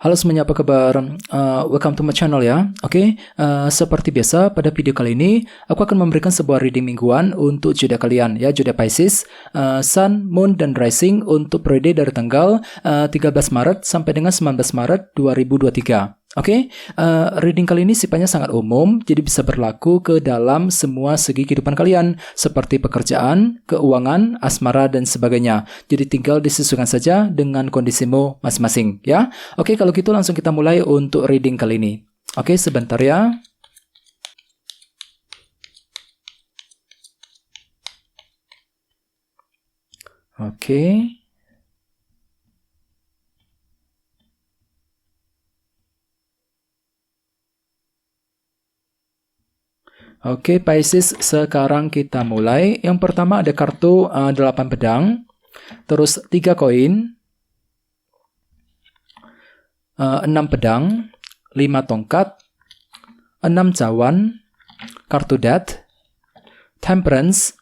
Halo semuanya, apa kabar? Welcome to my channel ya. Oke, seperti biasa pada video kali ini aku akan memberikan sebuah reading mingguan untuk zodiak kalian ya, zodiak Pisces, Sun, Moon dan Rising untuk periode dari tanggal 13 Maret sampai dengan 19 Maret 2023. Oke, reading kali ini sifatnya sangat umum, jadi bisa berlaku ke dalam semua segi kehidupan kalian, seperti pekerjaan, keuangan, asmara, dan sebagainya. Jadi tinggal disesuaikan saja dengan kondisimu masing-masing, ya. Oke, kalau gitu langsung kita mulai untuk reading kali ini. Oke, sebentar ya. Oke. Oke, Pisces, sekarang kita mulai. Yang pertama ada kartu 8 pedang, terus 3 koin, 6 pedang, 5 tongkat, 6 cawan, kartu Death, Temperance,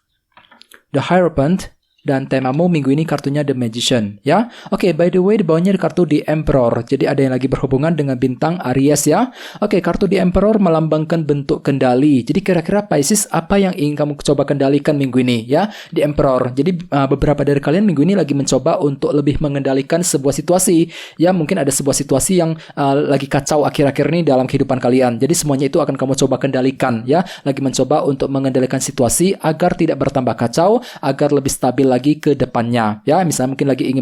The Hierophant, dan temamu minggu ini kartunya The Magician, ya. Oke, by the way, di bawahnya ada kartu The Emperor. Jadi ada yang lagi berhubungan dengan bintang Aries, ya. Oke, kartu The Emperor melambangkan bentuk kendali. Jadi kira-kira Pisces, apa yang ingin kamu coba kendalikan minggu ini, ya? The Emperor. Jadi beberapa dari kalian minggu ini lagi mencoba untuk lebih mengendalikan sebuah situasi. Ya, mungkin ada sebuah situasi yang lagi kacau akhir-akhir ini dalam kehidupan kalian. Jadi semuanya itu akan kamu coba kendalikan, ya. Lagi mencoba untuk mengendalikan situasi agar tidak bertambah kacau, agar lebih stabil lagi ke depannya, ya. Misalnya mungkin lagi ingin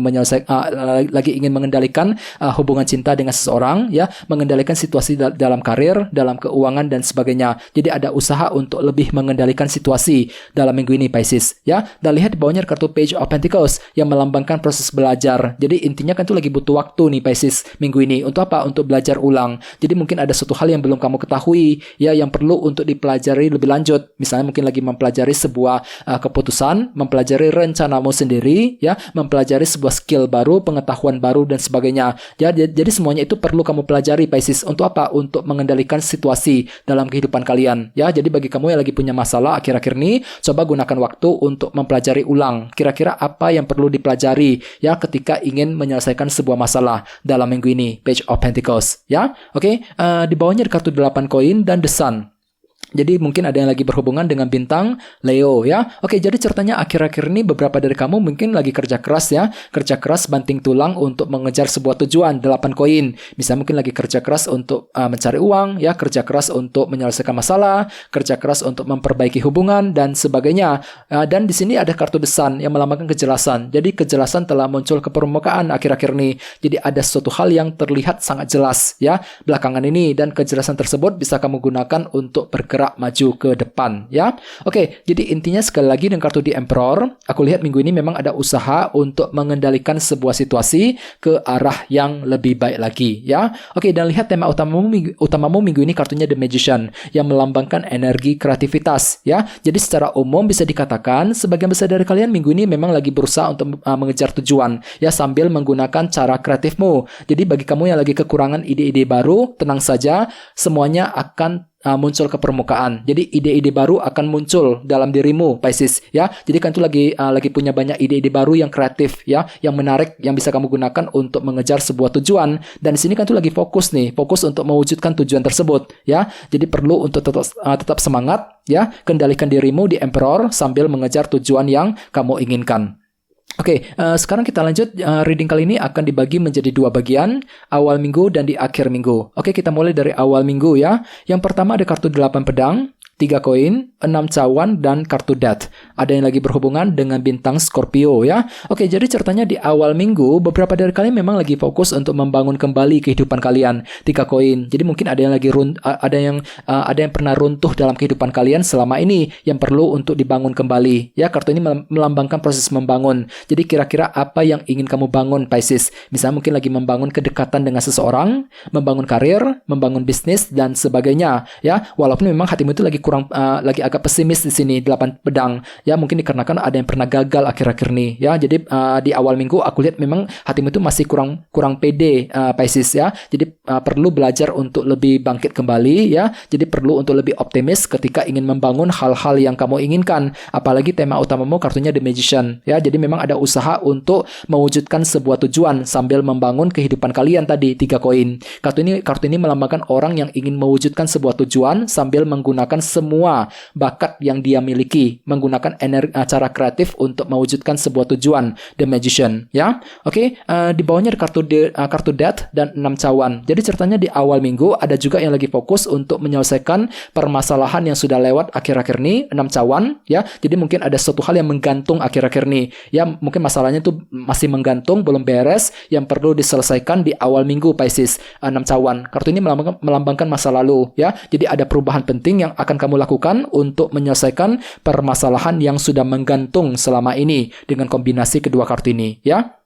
lagi ingin mengendalikan hubungan cinta dengan seseorang, ya, mengendalikan situasi dalam karir, dalam keuangan dan sebagainya. Jadi ada usaha untuk lebih mengendalikan situasi dalam minggu ini, Pisces, ya. Dan lihat di bawahnya kartu Page of Pentacles yang melambangkan proses belajar. Jadi intinya kan itu lagi butuh waktu nih, Pisces, minggu ini untuk apa? Untuk belajar ulang. Jadi mungkin ada suatu hal yang belum kamu ketahui, ya, yang perlu untuk dipelajari lebih lanjut. Misalnya mungkin lagi mempelajari sebuah keputusan, mempelajari rencanamu sendiri, ya, mempelajari sebuah skill baru, pengetahuan baru dan sebagainya. Jadi semuanya itu perlu kamu pelajari, Pisces. Untuk apa? Untuk mengendalikan situasi dalam kehidupan kalian, ya. Jadi bagi kamu yang lagi punya masalah akhir-akhir ini, coba gunakan waktu untuk mempelajari ulang. Kira-kira apa yang perlu dipelajari, ya, ketika ingin menyelesaikan sebuah masalah dalam minggu ini, Page of Pentacles, ya. Oke, di bawahnya ada kartu 8 koin dan The Sun. Jadi mungkin ada yang lagi berhubungan dengan bintang Leo, ya. Oke, jadi ceritanya akhir-akhir ini beberapa dari kamu mungkin lagi kerja keras, ya. Kerja keras banting tulang untuk mengejar sebuah tujuan, 8 koin. Misalnya mungkin lagi kerja keras untuk mencari uang, ya, kerja keras untuk menyelesaikan masalah, kerja keras untuk memperbaiki hubungan dan sebagainya. Dan di sini ada kartu The Sun yang melambangkan kejelasan. Jadi kejelasan telah muncul ke permukaan akhir-akhir ini. Jadi ada suatu hal yang terlihat sangat jelas, ya, belakangan ini, dan kejelasan tersebut bisa kamu gunakan untuk bergerak maju ke depan, ya. Oke, jadi intinya sekali lagi dengan kartu The Emperor, aku lihat minggu ini memang ada usaha untuk mengendalikan sebuah situasi ke arah yang lebih baik lagi, ya. Oke, dan lihat tema utamamu minggu ini kartunya The Magician yang melambangkan energi kreativitas, ya. Jadi secara umum bisa dikatakan sebagian besar dari kalian minggu ini memang lagi berusaha untuk mengejar tujuan, ya, sambil menggunakan cara kreatifmu. Jadi bagi kamu yang lagi kekurangan ide-ide baru, tenang saja, semuanya akan muncul ke permukaan. Jadi ide-ide baru akan muncul dalam dirimu, Pisces, ya. Jadi kan itu lagi punya banyak ide-ide baru yang kreatif, ya, yang menarik, yang bisa kamu gunakan untuk mengejar sebuah tujuan. Dan di sini kan itu lagi fokus untuk mewujudkan tujuan tersebut, ya. Jadi perlu untuk tetap semangat, ya, kendalikan dirimu di Emperor sambil mengejar tujuan yang kamu inginkan. Oke, sekarang kita lanjut. Reading kali ini akan dibagi menjadi 2 bagian, awal minggu dan di akhir minggu. Oke, kita mulai dari awal minggu, ya. Yang pertama ada kartu 8 pedang, 3 koin, 6 cawan, dan kartu Death. Ada yang lagi berhubungan dengan bintang Scorpio, ya. Oke, jadi ceritanya di awal minggu, beberapa dari kalian memang lagi fokus untuk membangun kembali kehidupan kalian. 3 koin. Jadi mungkin ada yang lagi ada yang pernah runtuh dalam kehidupan kalian selama ini yang perlu untuk dibangun kembali. Ya, kartu ini melambangkan proses membangun. Jadi kira-kira apa yang ingin kamu bangun, Pisces? Misalnya mungkin lagi membangun kedekatan dengan seseorang, membangun karir, membangun bisnis dan sebagainya, ya. Walaupun memang hatimu itu lagi lagi agak pesimis di sini 8 pedang ya, mungkin dikarenakan ada yang pernah gagal akhir-akhir nih ya. Jadi di awal minggu aku lihat memang hatimu itu masih kurang pede Pisces ya. Jadi perlu belajar untuk lebih bangkit kembali ya. Jadi perlu untuk lebih optimis ketika ingin membangun hal-hal yang kamu inginkan. Apalagi tema utamamu kartunya The Magician ya. Jadi memang ada usaha untuk mewujudkan sebuah tujuan sambil membangun kehidupan kalian tadi 3 koin. Kartu ini melambangkan orang yang ingin mewujudkan sebuah tujuan sambil menggunakan semua bakat yang dia miliki, menggunakan cara kreatif untuk mewujudkan sebuah tujuan, The Magician ya. Oke, di bawahnya ada kartu Death dan 6 cawan. Jadi ceritanya di awal minggu ada juga yang lagi fokus untuk menyelesaikan permasalahan yang sudah lewat akhir-akhir ini, 6 cawan ya. Jadi mungkin ada suatu hal yang menggantung akhir-akhir ini ya, mungkin masalahnya tuh masih menggantung, belum beres, yang perlu diselesaikan di awal minggu Pisces. 6 cawan. Kartu ini melambangkan masa lalu ya. Jadi ada perubahan penting yang akan kamu lakukan untuk menyelesaikan permasalahan yang sudah menggantung selama ini dengan kombinasi kedua kartu ini ya.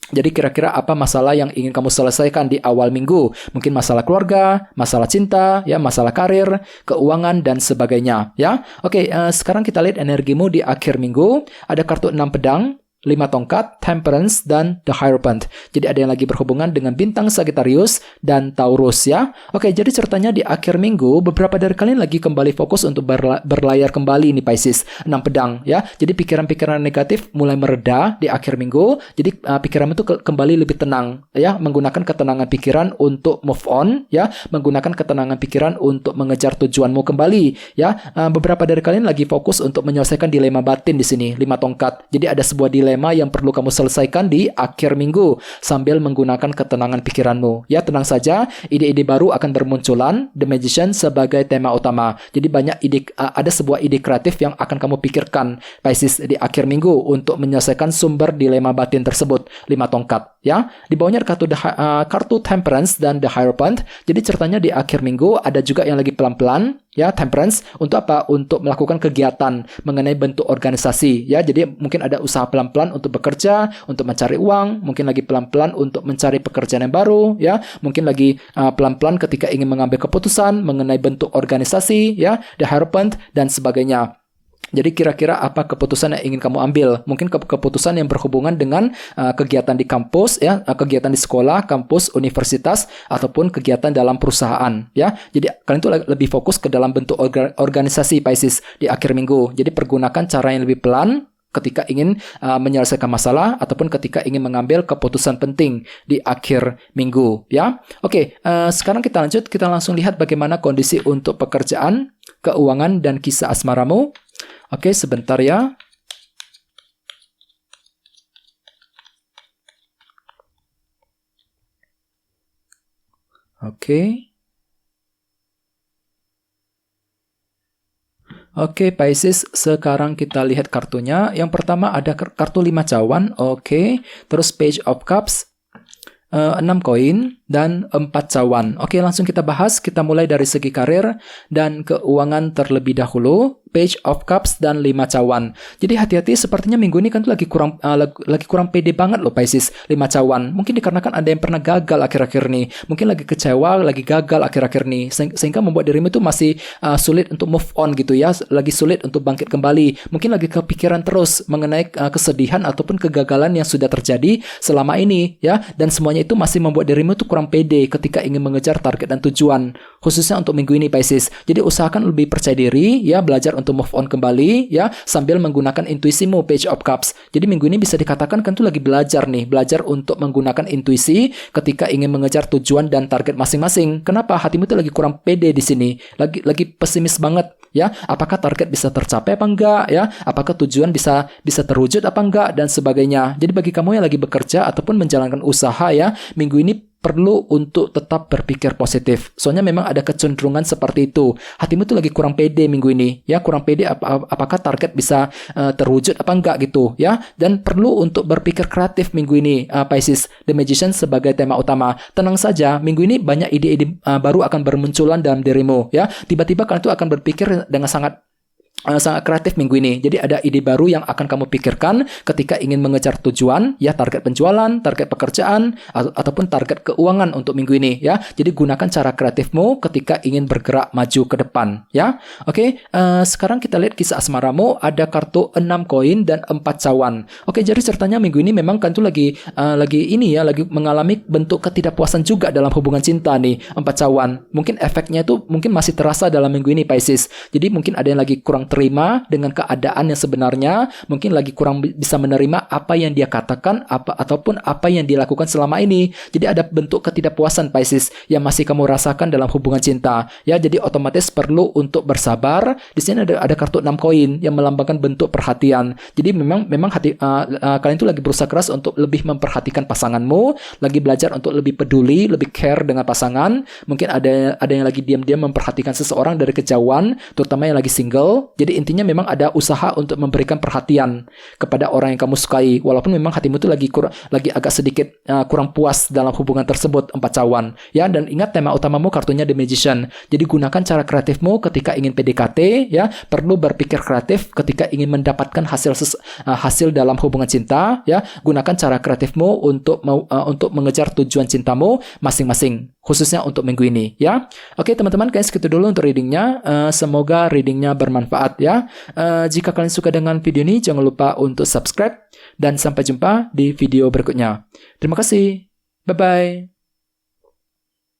Jadi kira-kira apa masalah yang ingin kamu selesaikan di awal minggu? Mungkin masalah keluarga, masalah cinta, ya, masalah karir, keuangan, dan sebagainya. Ya, oke. Sekarang kita lihat energimu di akhir minggu. Ada kartu 6 pedang, 5 tongkat, Temperance, dan The Hierophant. Jadi ada yang lagi berhubungan dengan bintang Sagittarius dan Taurus ya. Oke, jadi ceritanya di akhir minggu beberapa dari kalian lagi kembali fokus untuk berlayar kembali nih Pisces. 6 pedang ya. Jadi pikiran-pikiran negatif mulai mereda di akhir minggu. Jadi pikiranmu itu kembali lebih tenang ya, menggunakan ketenangan pikiran untuk move on ya, menggunakan ketenangan pikiran untuk mengejar tujuanmu kembali ya. Beberapa dari kalian lagi fokus untuk menyelesaikan dilema batin di sini, 5 tongkat. Jadi ada sebuah dilema yang perlu kamu selesaikan di akhir minggu sambil menggunakan ketenangan pikiranmu. Ya, tenang saja, ide-ide baru akan bermunculan. The Magician sebagai tema utama. Jadi banyak ada sebuah ide kreatif yang akan kamu pikirkan Pisces di akhir minggu untuk menyelesaikan sumber dilema batin tersebut. 5 tongkat, ya. Di bawahnya kartu Temperance dan The Hierophant. Jadi ceritanya di akhir minggu ada juga yang lagi pelan-pelan. Ya, Temperance untuk apa? Untuk melakukan kegiatan mengenai bentuk organisasi. Ya, jadi mungkin ada usaha pelan-pelan untuk bekerja, untuk mencari uang, mungkin lagi pelan-pelan untuk mencari pekerjaan yang baru. Ya, mungkin lagi pelan-pelan ketika ingin mengambil keputusan mengenai bentuk organisasi. Ya, The Hierophant dan sebagainya. Jadi kira-kira apa keputusan yang ingin kamu ambil? Mungkin keputusan yang berhubungan dengan kegiatan di kampus, ya, kegiatan di sekolah, kampus, universitas, ataupun kegiatan dalam perusahaan. Ya, jadi kalian tuh lebih fokus ke dalam bentuk organisasi Pisces di akhir minggu. Jadi pergunakan cara yang lebih pelan ketika ingin menyelesaikan masalah ataupun ketika ingin mengambil keputusan penting di akhir minggu. Ya, oke. Sekarang kita lanjut. Kita langsung lihat bagaimana kondisi untuk pekerjaan, keuangan, dan kisah asmaramu. Oke, sebentar ya. Oke. Oke, Pisces, sekarang kita lihat kartunya. Yang pertama ada kartu 5 cawan. Oke, terus Page of Cups, 6 koin, dan 4 cawan. Oke, langsung kita bahas. Kita mulai dari segi karir dan keuangan terlebih dahulu. Page of Cups dan 5 cawan. Jadi hati-hati, sepertinya minggu ini kan tuh lagi kurang pede banget loh Pisces. 5 cawan. Mungkin dikarenakan ada yang pernah gagal akhir-akhir ini. Mungkin lagi kecewa, lagi gagal akhir-akhir ini. Sehingga membuat dirimu itu masih sulit untuk move on gitu ya. Lagi sulit untuk bangkit kembali. Mungkin lagi kepikiran terus mengenai kesedihan ataupun kegagalan yang sudah terjadi selama ini ya. Dan semuanya itu masih membuat dirimu itu kurang pede ketika ingin mengejar target dan tujuan. Khususnya untuk minggu ini Pisces. Jadi usahakan lebih percaya diri ya, belajar untuk move on kembali ya, sambil menggunakan intuisimu, Page of Cups. Jadi minggu ini bisa dikatakan kan tuh lagi belajar untuk menggunakan intuisi ketika ingin mengejar tujuan dan target masing-masing. Kenapa? Hatimu tuh lagi kurang pede di sini. Lagi pesimis banget ya. Apakah target bisa tercapai apa enggak ya? Apakah tujuan bisa terwujud apa enggak dan sebagainya. Jadi bagi kamu yang lagi bekerja ataupun menjalankan usaha ya, minggu ini perlu untuk tetap berpikir positif. Soalnya memang ada kecenderungan seperti itu. Hatimu tuh lagi kurang pede minggu ini. Ya, kurang pede apakah target bisa terwujud apa enggak gitu. Ya, dan perlu untuk berpikir kreatif minggu ini, Pisces. The Magician sebagai tema utama. Tenang saja, minggu ini banyak ide-ide baru akan bermunculan dalam dirimu. Ya, tiba-tiba kalian tuh akan berpikir dengan sangat sangat kreatif minggu ini. Jadi ada ide baru yang akan kamu pikirkan ketika ingin mengejar tujuan, ya target penjualan, target pekerjaan, ataupun target keuangan untuk minggu ini, ya. Jadi gunakan cara kreatifmu ketika ingin bergerak maju ke depan, ya. Oke, sekarang kita lihat kisah asmaramu. Ada kartu 6 koin dan 4 cawan. Oke, jadi ceritanya minggu ini memang kan tuh lagi mengalami bentuk ketidakpuasan juga dalam hubungan cinta nih. 4 cawan. Mungkin efeknya itu mungkin masih terasa dalam minggu ini, Pisces. Jadi mungkin ada yang lagi kurang terima dengan keadaan yang sebenarnya, mungkin lagi kurang bisa menerima apa yang dia katakan ataupun apa yang dia lakukan selama ini. Jadi ada bentuk ketidakpuasan, Pisces, yang masih kamu rasakan dalam hubungan cinta, ya. Jadi otomatis perlu untuk bersabar. Di sini ada kartu 6 koin yang melambangkan bentuk perhatian. Jadi memang hati kalian itu lagi berusaha keras untuk lebih memperhatikan pasanganmu, lagi belajar untuk lebih peduli, lebih care dengan pasangan. Mungkin ada yang lagi diam-diam memperhatikan seseorang dari kejauhan, terutama yang lagi single. Jadi intinya memang ada usaha untuk memberikan perhatian kepada orang yang kamu sukai, walaupun memang hatimu itu lagi agak sedikit kurang puas dalam hubungan tersebut. 4 cawan, ya. Dan ingat, tema utamamu kartunya The Magician. Jadi gunakan cara kreatifmu ketika ingin PDKT, ya. Perlu berpikir kreatif ketika ingin mendapatkan hasil dalam hubungan cinta, ya. Gunakan cara kreatifmu untuk mengejar tujuan cintamu masing-masing, khususnya untuk minggu ini, ya. Oke teman-teman, kayaknya segitu dulu untuk readingnya. Semoga readingnya bermanfaat, ya. Jika kalian suka dengan video ini, jangan lupa untuk subscribe, dan sampai jumpa di video berikutnya. Terima kasih. Bye-bye.